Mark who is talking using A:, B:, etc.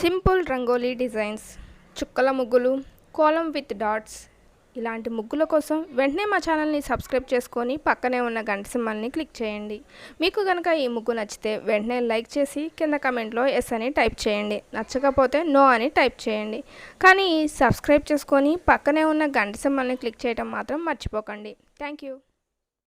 A: Simple rangoli designs, చుక్కల ముగ్గులు, Kolam with dots ఇలాంటి ముగ్గుల కోసం వెంటనే మా ఛానల్ని సబ్స్క్రైబ్ చేసుకొని పక్కనే ఉన్న గంట సింబల్ని క్లిక్ చేయండి. మీకు కనుక ఈ ముగ్గు నచ్చితే వెంటనే లైక్ చేసి కింద కమెంట్లో ఎస్ అని టైప్ చేయండి. నచ్చకపోతే నో అని టైప్ చేయండి. కానీ సబ్స్క్రైబ్ చేసుకొని పక్కనే ఉన్న గంట సింబల్ని క్లిక్ చేయడం మాత్రం మర్చిపోకండి. Thank you.